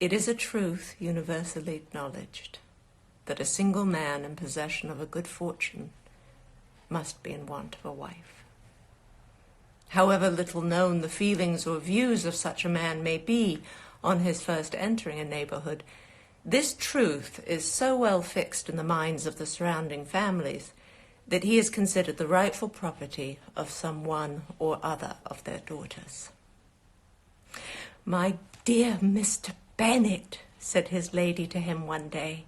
It is a truth universally acknowledged that a single man in possession of a good fortune must be in want of a wife. However little known the feelings or views of such a man may be on his first entering a neighborhood, this truth is so well fixed in the minds of the surrounding families that he is considered the rightful property of some one or other of their daughters. "My dear Mr. Bennet," said his lady to him one day,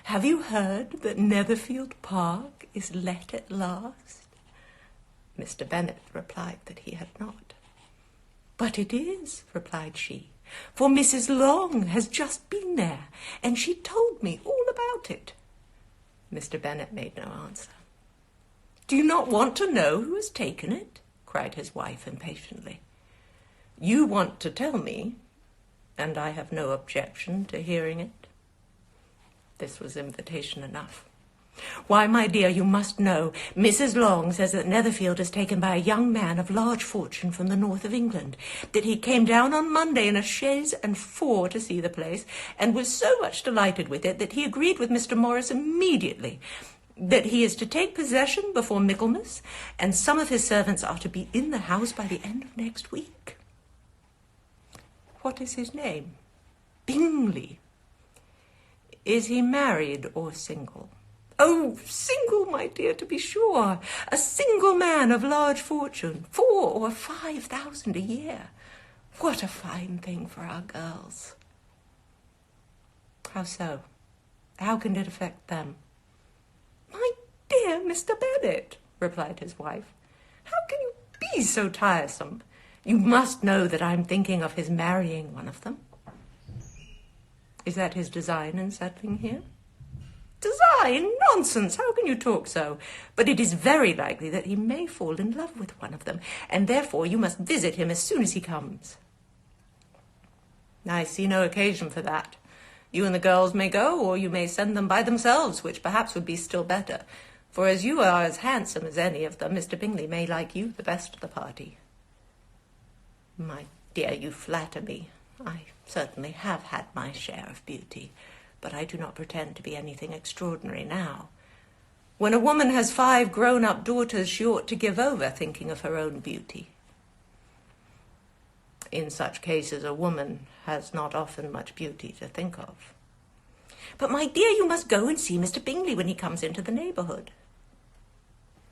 "have you heard that Netherfield Park is let at last?" Mr. Bennet replied that he had not. "But it is," replied she, "for Mrs. Long has just been there, and she told me all about it." Mr. Bennet made no answer. "Do you not want to know who has taken it?" cried his wife impatiently. "You want to tell me, and I have no objection to hearing it." This was invitation enough. "Why, my dear, you must know. Mrs. Long says that Netherfield is taken by a young man of large fortune from the north of England, that he came down on Monday in a chaise and four to see the place, and was so much delighted with it that he agreed with Mr. Morris immediately, that he is to take possession before Michaelmas, and some of his servants are to be in the house by the end of next week." "What is his name?" "Bingley." "Is he married or single?" "Oh, single, my dear, to be sure. A single man of large fortune, 4,000 or 5,000 a year. What a fine thing for our girls." "How so? How can it affect them?" "My dear Mr. Bennet," replied his wife, "how can you be so tiresome? You must know that I am thinking of his marrying one of them." "Is that his design in settling here?" "Design? Nonsense! How can you talk so? But it is very likely that he may fall in love with one of them, and therefore you must visit him as soon as he comes." "I see no occasion for that. You and the girls may go, or you may send them by themselves, which perhaps would be still better, for as you are as handsome as any of them, Mr. Bingley may like you the best of the party." "My dear, you flatter me. I certainly have had my share of beauty, but I do not pretend to be anything extraordinary now. When a woman has 5 grown-up daughters, she ought to give over thinking of her own beauty." "In such cases, a woman has not often much beauty to think of." "But, my dear, you must go and see Mr. Bingley when he comes into the neighborhood."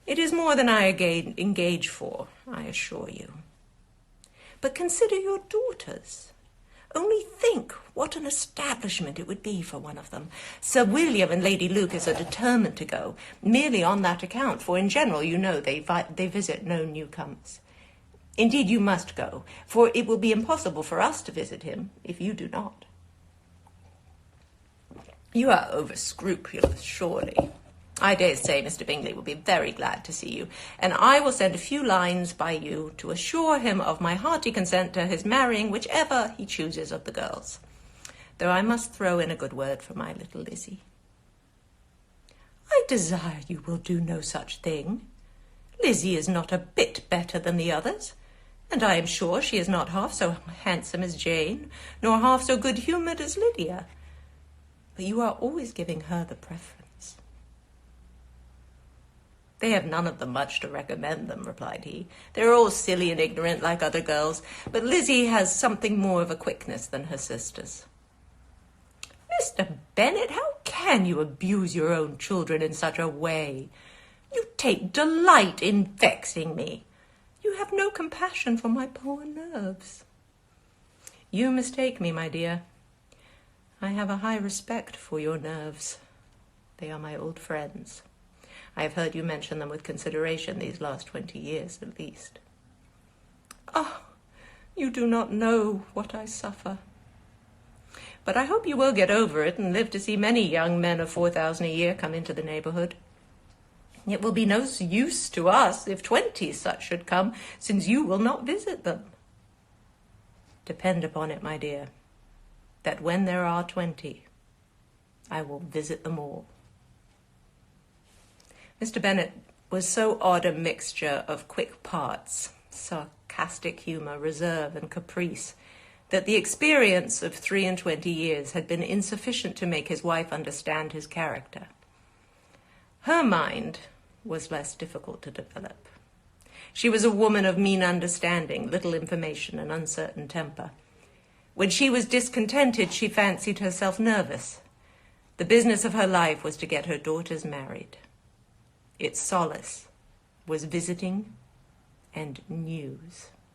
"It is more than I engage for, I assure you." "But consider your daughters. Only think what an establishment it would be for one of them. Sir William and Lady Lucas are determined to go, merely on that account, for in general, you know, they visit no newcomers. Indeed, you must go, for it will be impossible for us to visit him if you do not." "You are over-scrupulous, surely. I dare say Mr. Bingley will be very glad to see you, and I will send a few lines by you to assure him of my hearty consent to his marrying whichever he chooses of the girls, though I must throw in a good word for my little Lizzie." "I desire you will do no such thing. Lizzie is not a bit better than the others, and I am sure she is not half so handsome as Jane, nor half so good-humoured as Lydia. But you are always giving her the preference." "They have none of them much to recommend them," replied he. "They are all silly and ignorant like other girls, but Lizzie has something more of a quickness than her sisters." "Mr. Bennet, how can you abuse your own children in such a way? You take delight in vexing me. You have no compassion for my poor nerves." "You mistake me, my dear. I have a high respect for your nerves. They are my old friends. I have heard you mention them with consideration these last 20 years at least." "Ah, you do not know what I suffer. But I hope you will get over it and live to see many young men of 4,000 a year come into the neighborhood. It will be no use to us if 20 such should come, since you will not visit them." "Depend upon it, my dear, that when there are 20, I will visit them all." Mr. Bennet was so odd a mixture of quick parts, sarcastic humour, reserve, and caprice, that the experience of 23 years had been insufficient to make his wife understand his character. Her mind was less difficult to develop. She was a woman of mean understanding, little information, and uncertain temper. When she was discontented, she fancied herself nervous. The business of her life was to get her daughters married. Its solace was visiting and news.